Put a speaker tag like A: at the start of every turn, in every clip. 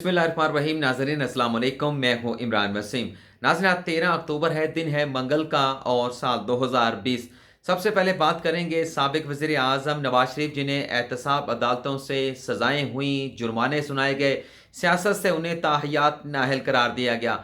A: बिस्मिल्लाहिर्रहमानिर्रहीम। नाज़रीन अस्सलाम वालेकुम, मैं हूँ इमरान वसीम। नाज़रीन आज 13 अक्टूबर है, दिन है मंगल का और साल 2020। सबसे पहले बात करेंगे साबिक वज़ीर आज़म नवाज शरीफ जिन्हें एहतसाब अदालतों से सज़ाएँ हुई, जुर्माने सुनाए गए, सियासत से उन्हें ताहयात नाअहल करार दिया गया।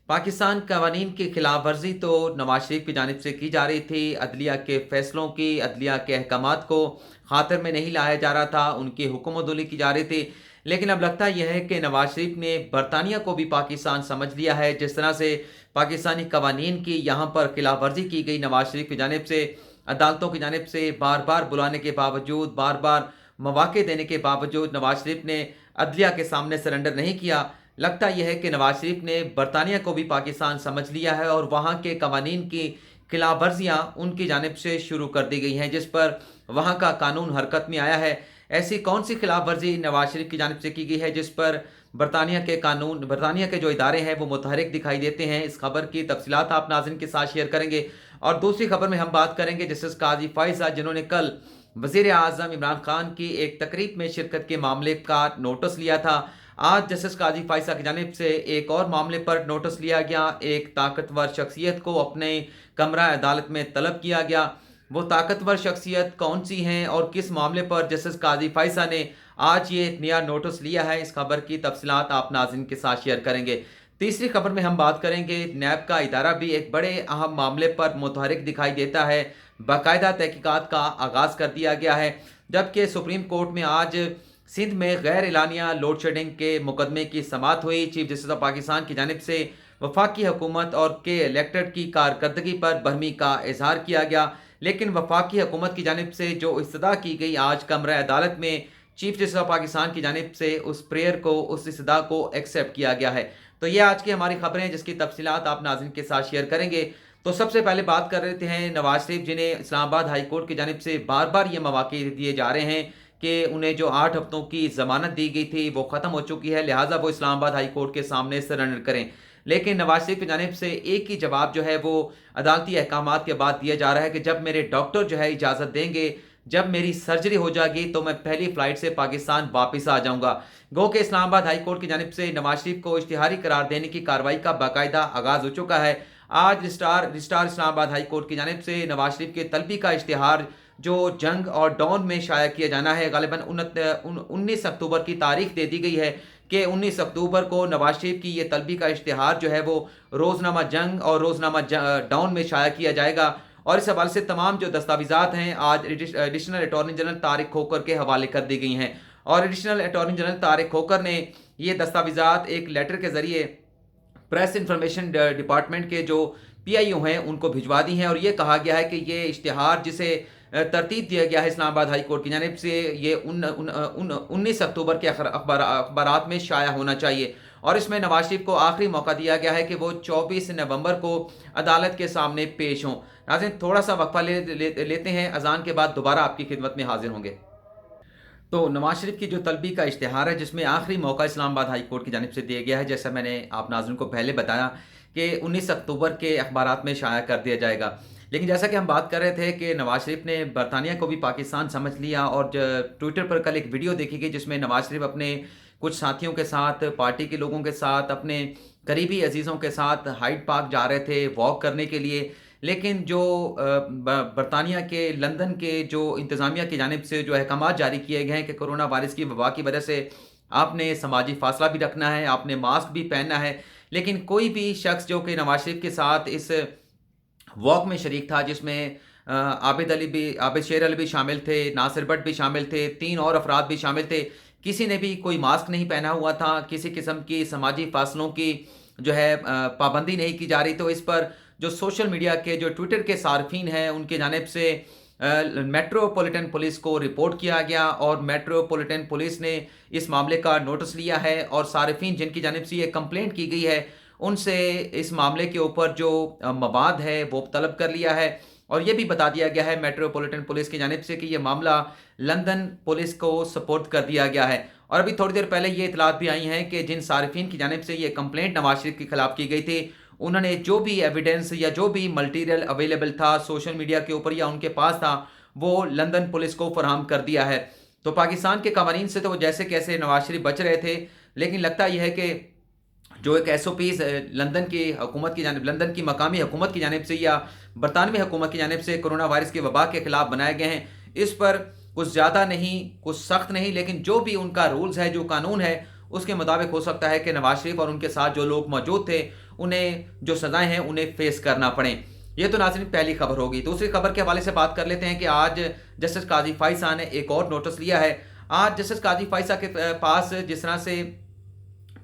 A: पाकिस्तान कवानीन की खिलाफ वर्जी तो नवाज शरीफ की जानिब से की जा रही थी, अदलिया के फैसलों की, अदलिया के अहकामात को खातिर में नहीं लाया जा रहा था, उनकी हुक्मदुली की जा रही थी। लेकिन अब लगता यह है कि नवाज शरीफ ने बरतानिया को भी पाकिस्तान समझ लिया है। जिस तरह से पाकिस्तानी कवानीन की यहाँ पर खिलाफ वर्जी की गई नवाज शरीफ की जानिब से, अदालतों की जानिब से बार बार बुलाने के बावजूद, बार बार मौके देने के बावजूद नवाज शरीफ ने अदलिया के सामने सरेंडर नहीं किया। लगता यह है कि नवाज शरीफ ने बरतानिया को भी पाकिस्तान समझ लिया है और वहाँ के कवानीन की खिलाफ वर्जियाँ उनकी जानिब से शुरू कर दी गई हैं, जिस पर वहाँ का कानून हरकत में आया है। ऐसी कौन सी खिलाफ वर्जी नवाज शरीफ की जानिब से की गई है जिस पर बरतानिया के जो इदारे हैं वो मुतहरिक दिखाई देते हैं? इस खबर की तफसीलात आप नाज़रीन के साथ शेयर करेंगे। और दूसरी खबर में हम बात करेंगे जस्टिस काजी फायज़ा जिन्होंने कल वज़ीर आज़म इमरान खान की एक तकरीब में शिरकत के मामले का नोटिस लिया था। आज जस्टिस काजी फायज़ा की जानिब से एक और मामले पर नोटिस लिया गया। एक ताकतवर शख्सियत को अपने कमरा अदालत में तलब किया गया। वो ताकतवर शख्सियत कौन सी हैं और किस मामले पर जस्टिस काजी फायज़ा ने आज ये एक नया नोटिस लिया है? इस खबर की तफसीलात आप नाज़रीन के साथ शेयर करेंगे। तीसरी खबर में हम बात करेंगे नैब का इदारा भी एक बड़े अहम मामले पर मुतहरिक दिखाई देता है। बाकायदा तहकीकात का आगाज़ कर दिया गया है, जबकि सुप्रीम कोर्ट में आज सिंध में गैर एलानिया लोड शेडिंग के मुकदमे की समाअत हुई। चीफ जस्टिस ऑफ पाकिस्तान की जानिब से वफाकी हुकूमत और के इलेक्टेड की कारकर्दगी पर बरहमी का इजहार किया गया, लेकिन वफाकी हुकूमत की जानिब से जो इस्तदा की गई आज कमरा अदालत में, चीफ जस्टिस ऑफ पाकिस्तान की जानिब से उस प्रेयर को, उस इस्तदा को एक्सेप्ट किया गया है। तो ये आज की हमारी खबरें जिसकी तफसीलात आप नाज़रीन के साथ शेयर करेंगे। तो सबसे पहले बात कर रहे हैं नवाज शरीफ जिन्हें इस्लामाबाद हाई कोर्ट की जानिब से बार बार ये मौके दिए जा रहे हैं कि उन्हें जो 8 हफ्तों की ज़मानत दी गई थी वो ख़त्म हो चुकी है, लिहाजा वो इस्लामाबाद हाई कोर्ट के सामने सरेंडर करें। लेकिन नवाज शरीफ की जानिब से एक ही जवाब जो है वो अदालती अहकामात के बाद दिया जा रहा है कि जब मेरे डॉक्टर जो है इजाज़त देंगे, जब मेरी सर्जरी हो जाएगी तो मैं पहली फ़्लाइट से पाकिस्तान वापस आ जाऊंगा। गो के इस्लामाबाद हाई कोर्ट की जानिब से नवाज शरीफ को इश्तिहारी करार देने की कार्रवाई का बाकायदा आगाज़ हो चुका है। आज रजिस्ट्रार इस्लामाबाद हाई कोर्ट की जानिब से नवाज शरीफ के तलबी का इश्तिहार जो जंग और डॉन में शाया किया जाना है, गालिबन 19 अक्टूबर की तारीख दे दी गई है कि 19 अक्टूबर को नवाज शरीफ की ये तलबी का इश्तिहार जो है वो रोज़नामा जंग और रोज़नामा डॉन में शाया किया जाएगा। और इस हवाले से तमाम जो दस्तावेज़ात हैं आज एडिशनल अटॉर्नी जनरल तारिक खोकर के हवाले कर दी गई हैं। और एडिशनल अटॉर्नी जनरल तारिक खोकर ने ये दस्तावेज़ात एक लेटर के ज़रिए प्रेस इंफॉर्मेशन डिपार्टमेंट के जो PIO हैं उनको भिजवा दी हैं। और ये कहा गया है कि ये इश्तिहार जिसे तरतीब दिया गया है इस्लामाबाद हाई कोर्ट की जानिब से, ये 19 अक्टूबर के अखबारात में शाया होना चाहिए। और इसमें नवाज शरीफ को आखिरी मौका दिया गया है कि वो 24 नवंबर को अदालत के सामने पेश हों। नाज़रीन थोड़ा सा वक्फा लेते हैं, अजान के बाद दोबारा आपकी खिदमत में हाजिर होंगे। तो नवाज शरीफ की जो तलबी का इश्तिहार है जिसमें आखिरी मौका इस्लामाबाद हाई कोर्ट की जानिब से दिया गया है, जैसा मैंने आप नाज़रीन को पहले बताया कि 19 अक्टूबर के अखबारात में शाया कर दिया जाएगा। लेकिन जैसा कि हम बात कर रहे थे कि नवाज शरीफ ने बरतानिया को भी पाकिस्तान समझ लिया और ट्विटर पर कल एक वीडियो देखी गई जिसमें नवाज शरीफ अपने कुछ साथियों के साथ, पार्टी के लोगों के साथ, अपने करीबी अजीज़ों के साथ हाइड पार्क जा रहे थे वॉक करने के लिए। लेकिन जो बरतानिया के, लंदन के जो इंतज़ामिया की जानिब से जो अहकामात जारी किए गए हैं कि कोरोना वायरस की वबा की वजह से आपने समाजी फासला भी रखना है, आपने मास्क भी पहनना है, लेकिन कोई भी शख्स जो कि नवाज शरीफ के साथ इस वॉक में शरीक था जिसमें आबिद शेर अली भी शामिल थे, नासिर भट्ट भी शामिल थे, 3 और अफराद भी शामिल थे, किसी ने भी कोई मास्क नहीं पहना हुआ था, किसी किस्म की समाजी फासलों की जो है पाबंदी नहीं की जा रही। तो इस पर जो सोशल मीडिया के जो ट्विटर के सार्फिन हैं उनके जानिब से मेट्रोपॉलिटन पुलिस को रिपोर्ट किया गया और मेट्रोपॉलिटन पुलिस ने इस मामले का नोटिस लिया है और सार्फिन जिनकी जानिब से ये कंप्लेंट की गई है उनसे इस मामले के ऊपर जो मवाद है वो तलब कर लिया है। और ये भी बता दिया गया है मेट्रोपॉलिटन पुलिस की जानिब से कि ये मामला लंदन पुलिस को सपोर्ट कर दिया गया है। और अभी थोड़ी देर पहले ये इतलात भी आई हैं कि जिन सार्फिन की जानिब से ये कंप्लेंट नवाज शरीफ के खिलाफ की गई थी, उन्होंने जो भी एविडेंस या जो भी मटेरियल अवेलेबल था सोशल मीडिया के ऊपर या उनके पास था वो लंदन पुलिस को फराहम कर दिया है। तो पाकिस्तान के कवानीन से तो वो जैसे कैसे नवाज शरीफ बच रहे थे, लेकिन लगता यह है कि जो एक SOPs लंदन की हुकूमत की जानिब, लंदन की मकामी हुकूमत की जानिब से या बरतानवी हुकूमत की जानिब से कोरोना वायरस की वबा के खिलाफ बनाए गए हैं, इस पर कुछ ज़्यादा नहीं, कुछ सख्त नहीं, लेकिन जो भी उनका रूल्स है, जो कानून है, उसके मुताबिक हो सकता है कि नवाज शरीफ और उनके साथ जो लोग मौजूद थे, उन्हें जो सज़ाएं हैं उन्हें फेस करना पड़ें। ये तो नाज़रीन पहली खबर होगी। दूसरी खबर के हवाले से बात कर लेते हैं कि आज जस्टिस काजी फाइसा ने एक और नोटिस लिया है। आज जस्टिस काजी फाइसा के पास जिस तरह से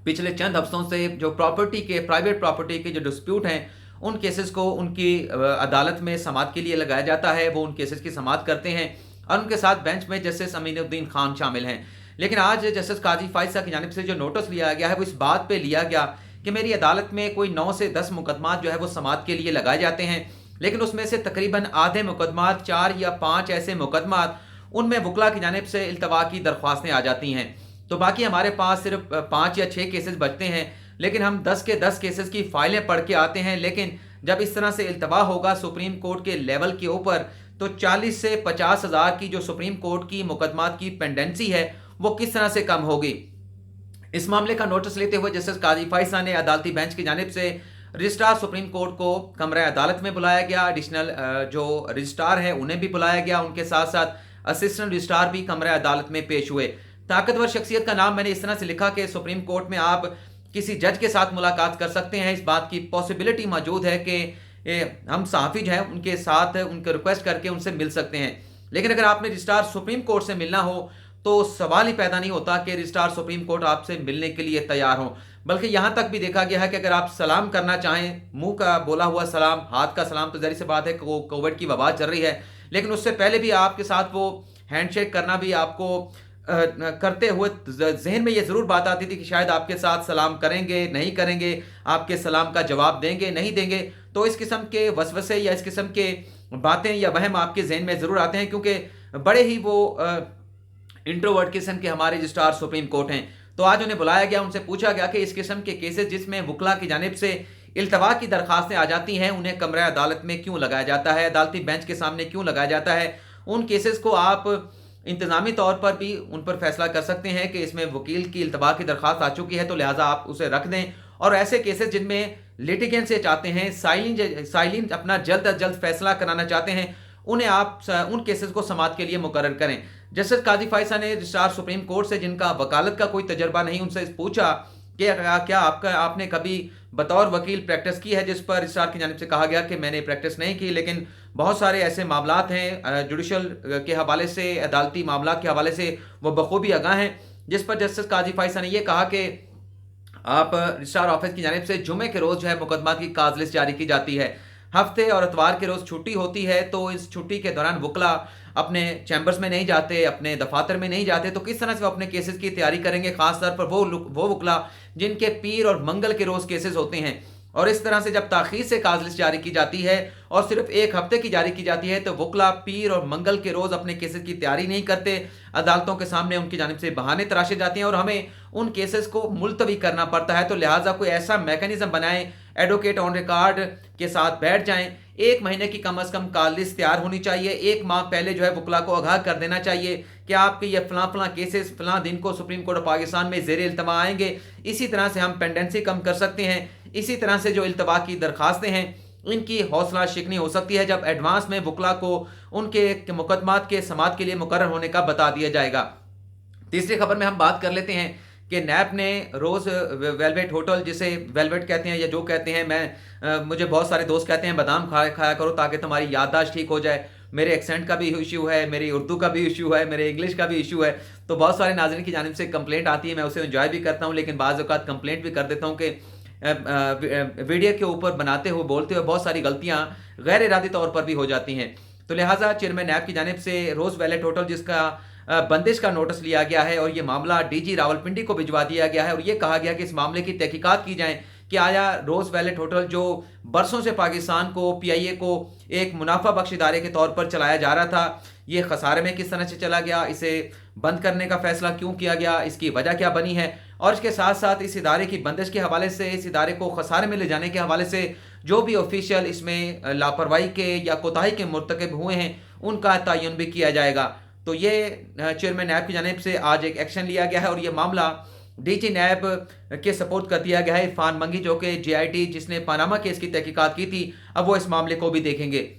A: पिछले चंद हफ्तों से जो प्रॉपर्टी के, प्राइवेट प्रॉपर्टी के जो डिस्प्यूट हैं, उन केसेस को उनकी अदालत में समाअत के लिए लगाया जाता है, वो उन केसेस की समाअत करते हैं और उनके साथ बेंच में जस्टिस अमीनुद्दीन खान शामिल हैं। लेकिन आज जस्टिस काजी फाइसा की जानिब से जो नोटिस लिया गया है वो इस बात पे लिया गया कि मेरी अदालत में कोई 9 से 10 मुकदमात जो है वो समाअत के लिए लगाए जाते हैं, लेकिन उसमें से तकरीबन आधे मुकदमात, 4 या 5 ऐसे मुकदमात, उनमें वकला की जानिब से इल्तवा की दरख्वास्तें आ जाती हैं। तो बाकी हमारे पास सिर्फ 5 या 6 केसेस बचते हैं, लेकिन हम 10 के 10 केसेस की फाइलें पढ़ के आते हैं। लेकिन जब इस तरह से इल्तवा होगा सुप्रीम कोर्ट के लेवल के ऊपर, तो 40 से 50 हज़ार की जो सुप्रीम कोर्ट की मुकदमात की पेंडेंसी है वो किस तरह से कम होगी। इस मामले का नोटिस लेते हुए जस्टिस काजी फाइसा ने अदालती बेंच की जानिब से रजिस्ट्रार सुप्रीम कोर्ट को कमरा अदालत में बुलाया गया, एडिशनल जो रजिस्ट्रार हैं उन्हें भी बुलाया गया, उनके साथ साथ असिस्टेंट रजिस्ट्रार भी कमरा अदालत में पेश हुए। ताकतवर शख्सियत का नाम मैंने इस तरह से लिखा कि सुप्रीम कोर्ट में आप किसी जज के साथ मुलाकात कर सकते हैं, इस बात की पॉसिबिलिटी मौजूद है कि हम सहाफ़ी जो है उनके साथ उनके रिक्वेस्ट करके उनसे मिल सकते हैं। लेकिन अगर आपने रजिस्ट्रार सुप्रीम कोर्ट से मिलना हो तो सवाल ही पैदा नहीं होता कि रजिस्ट्रार सुप्रीम कोर्ट आपसे मिलने के लिए तैयार हो। बल्कि यहाँ तक भी देखा गया है कि अगर आप सलाम करना चाहें, मुंह का बोला हुआ सलाम, हाथ का सलाम, तो ज़ाहिर सी बात है कि कोविड की वबा चल रही है, लेकिन उससे पहले भी आपके साथ वो हैंडशेक करना भी आपको करते हुए जहन में ये ज़रूर बात आती थी कि शायद आपके साथ सलाम करेंगे, नहीं करेंगे, आपके सलाम का जवाब देंगे, नहीं देंगे। तो इस किस्म के वसवसे या इस किस्म के बातें या वहम आपके जहन में ज़रूर आते हैं, क्योंकि बड़े ही वो इंट्रोवर्ट किस्म के हमारे रजिस्ट्रार सुप्रीम कोर्ट हैं। तो आज उन्हें बुलाया गया, उनसे पूछा गया कि इस किस्म के केसेस जिसमें वकला की जानिब से इल्तवा की दरख्वास्तें आ जाती हैं, उन्हें कमरा अदालत में क्यों लगाया जाता है, अदालती बेंच के सामने क्यों लगाया जाता है। उन केसेस को आप इंतज़ामी तौर पर भी उन पर फैसला कर सकते हैं कि इसमें वकील की इल्तवा की दरख्वास्त आ चुकी है, तो लिहाजा आप उसे रख दें। और ऐसे केसेस जिनमें लिटिगेंट से चाहते हैं, साइलिन अपना जल्द अज जल्द फैसला कराना चाहते हैं, उन्हें आप उन केसेस को समाअत के लिए मुकर्रर करें। जस्टिस काजी फाइसा ने रजिस्ट्रार सुप्रीम कोर्ट से जिनका वकालत का कोई तजर्बा नहीं, उनसे पूछा कि क्या आपने कभी बतौर वकील प्रैक्टिस की है, जिस पर रजिस्ट्रार की जानिब से कहा गया कि मैंने प्रैक्टिस नहीं की, लेकिन बहुत सारे ऐसे मामलात हैं जुडिशल के हवाले से, अदालती मामला के हवाले से वो बखूबी आगाह हैं। जिस पर जस्टिस काजी फाइसा ने यह कहा कि आप रजिस्ट्रार ऑफिस की जानिब से जुमे के रोज़ जो है मुकदमा की काज लिस्ट जारी की जाती है, हफ्ते और इतवार के रोज़ छुट्टी होती है, तो इस छुट्टी के दौरान वकला अपने चैम्बर्स में नहीं जाते, अपने दफातर में नहीं जाते, तो किस तरह से वो अपने केसेस की तैयारी करेंगे, खास तौर पर वो वकला जिनके पीर और मंगल के रोज़ केसेस होते हैं। और इस तरह से जब ताख़ीर से काज लिस्ट जारी की जाती है और सिर्फ एक हफ्ते की जारी की जाती है, तो वकला पीर और मंगल के रोज़ अपने केसेस की तैयारी नहीं करते, अदालतों के सामने उनकी जानिब से बहाने तराशे जाते हैं और हमें उन केसेस को मुलतवी करना पड़ता है। तो लिहाजा कोई ऐसा मैकेनिज्म बनाएं, एडवोकेट ऑन रिकॉर्ड के साथ बैठ जाएं, 1 महीने की कम अज़ कम काल लिस्ट तैयार होनी चाहिए, 1 माह पहले जो है वकला को आगाह कर देना चाहिए कि आपके ये फलां केसेस फलां दिन को सुप्रीम कोर्ट ऑफ पाकिस्तान में ज़ेर इल्तवा आएंगे। इसी तरह से हम पेंडेंसी कम कर सकते हैं, इसी तरह से जो इल्तवा की दरख्वास्तें हैं इनकी हौसला शिकनी हो सकती है जब एडवांस में वकला को उनके मुकदमात के समाअत के लिए मुकर्रर होने का बता दिया जाएगा। तीसरी खबर में हम बात कर लेते हैं कि नैप ने रोज़ वेलवेट होटल, जिसे वेलवेट कहते हैं या जो कहते हैं, मुझे बहुत सारे दोस्त कहते हैं बादाम खाया करो ताकि तुम्हारी याददाश्त ठीक हो जाए। मेरे एक्सेंट का भी इशू है, मेरी उर्दू का भी इशू है, मेरे इंग्लिश का भी इशू है, तो बहुत सारे नाज़रीन की जानिब से कंप्लेंट आती है, मैं उसे एंजॉय भी करता हूँ, लेकिन बाज़ औक़ात कंप्लेंट भी कर देता हूँ कि वीडियो के ऊपर बनाते हुए बोलते हुए बहुत सारी गलतियाँ गैर इरादी तौर पर भी हो जाती हैं। तो लिहाजा चेयरमैन नैब की जानिब से रोज़ वेलेट होटल जिसका बंदिश का नोटिस लिया गया है और ये मामला DG रावलपिंडी को भिजवा दिया गया है और ये कहा गया कि इस मामले की तहकीकात की जाए कि आया रोज़ वेलेट होटल जो बरसों से पाकिस्तान को, PIA को एक मुनाफा बख्श इदारे के तौर पर चलाया जा रहा था, ये खसारे में किस तरह से चला गया, इसे बंद करने का फैसला क्यों किया गया, इसकी वजह क्या बनी है, और इसके साथ साथ इस इदारे की बंदिश के हवाले से, इस इदारे को खसारे में ले जाने के हवाले से जो भी ऑफिशियल इसमें लापरवाही के या कोताही के मुर्तकब हुए हैं उनका तयन भी किया जाएगा। तो ये चेयरमैन नैब की जानिब से आज एक एक्शन लिया गया है और ये मामला डीजी नैब के सपोर्ट कर दिया गया है इरफान मंगी, जो कि जेआईटी जिसने पनामा केस की तहकीकात की थी, अब वो इस मामले को भी देखेंगे।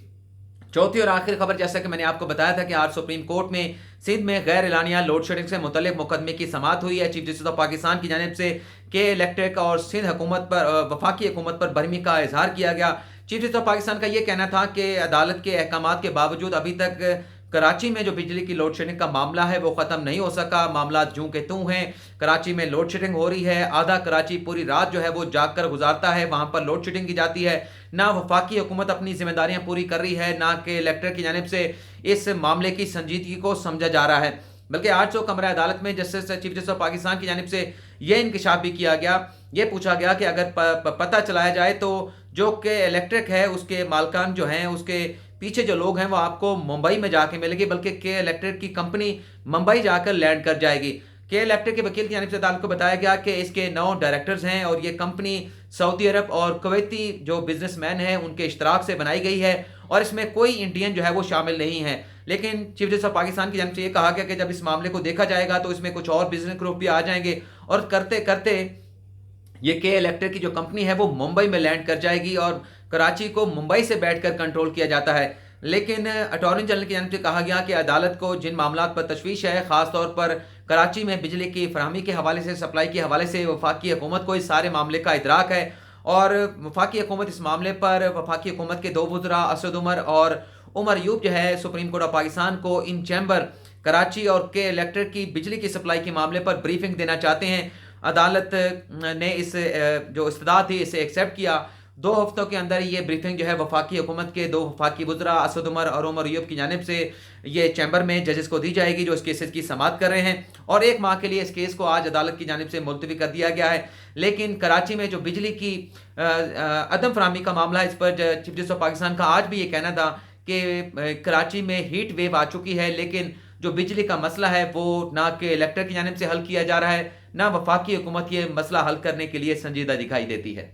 A: चौथी और आखिरी खबर, जैसा कि मैंने आपको बताया था कि आज सुप्रीम कोर्ट में सिंध में गैर एलानिया लोड शेडिंग से मुतल्लिक मुकदमे की समाअत हुई है। चीफ जस्टिस ऑफ पाकिस्तान की जानिब से के इलेक्ट्रिक और सिंध हुकूमत पर वफाकी हुकूमत पर बरहमी का इजहार किया गया। चीफ जस्टिस ऑफ पाकिस्तान का यह कहना था कि अदालत के अहकामात के बावजूद अभी तक कराची में जो बिजली की लोड शेडिंग का मामला है वो ख़त्म नहीं हो सका। मामला जूं के तूं हैं, कराची में लोड शेडिंग हो रही है, आधा कराची पूरी रात जो है वो जाग कर गुजारता है, वहाँ पर लोड शेडिंग की जाती है। ना वफाकी हुकूमत अपनी जिम्मेदारियाँ पूरी कर रही है, ना कि इलेक्टर की जानिब से इस मामले की संजीदगी को समझा जा रहा है। बल्कि आज तो कमरा अदालत में justice chief justice of Pakistan की जानिब से यह इंकशाफ भी किया गया, ये पूछा गया कि अगर पता चलाया जाए तो जो कि इलेक्ट्रिक है उसके मालकान जो हैं, उसके पीछे जो लोग हैं वो आपको मुंबई में जाके मिलेंगे, बल्कि के इलेक्ट्रिक की कंपनी मुंबई जाकर लैंड कर जाएगी। के इलेक्ट्रिक के वकील की जानिब से अदालत को बताया गया कि इसके 9 डायरेक्टर्स हैं और ये कंपनी सऊदी अरब और कुवैती जो बिजनेसमैन हैं उनके इश्तराक से बनाई गई है और इसमें कोई इंडियन जो है वो शामिल नहीं है। लेकिन चीफ जस्टिस ऑफ पाकिस्तान की जानिब से ये कहा गया कि जब इस मामले को देखा जाएगा तो इसमें कुछ और बिजनेस ग्रुप भी आ जाएंगे और करते करते ये के इलेक्ट्रिक की जो कंपनी है वो मुंबई में लैंड कर जाएगी और कराची को मुंबई से बैठकर कंट्रोल किया जाता है। लेकिन अटॉर्नी जनरल की जानिब से कहा गया कि अदालत को जिन मामलों पर तशवीश है, ख़ासतौर पर कराची में बिजली की फरहमी के हवाले से, सप्लाई के हवाले से वफाकी हुकूमत को इस सारे मामले का इदराक है और वफाकी हुकूमत इस मामले पर वफाकी हुकूमत के 2 वज़रा असद उमर और उमर यूब जो है सुप्रीम कोर्ट ऑफ पाकिस्तान को इन चैम्बर कराची और के इलेक्ट्रिक की बिजली की सप्लाई के मामले पर ब्रीफिंग देना चाहते हैं। अदालत ने इस जो इस्तदा थी इसे एक्सेप्ट किया। 2 हफ्तों के अंदर ये ब्रीफिंग जो है वफाकी हुकूमत के 2 वफाकी वज़रा असद उमर और उमर यूब की जानिब से ये चैम्बर में जजेस को दी जाएगी जो इस केसेस की समाअत कर रहे हैं और 1 माह के लिए इस केस को आज अदालत की जानिब से मुलतवी कर दिया गया है। लेकिन कराची में जो बिजली की अदम फराहमी का मामला है, इस पर चीफ जस्टिस ऑफ पाकिस्तान का आज भी ये कहना था कि कराची में हीट वेव आ चुकी है, लेकिन जो बिजली का मसला है वो ना कि इलेक्ट्रिक की जानिब से हल किया जा रहा है, ना वफाकी हुकूमत ये मसला हल करने के लिए संजीदा दिखाई देती है।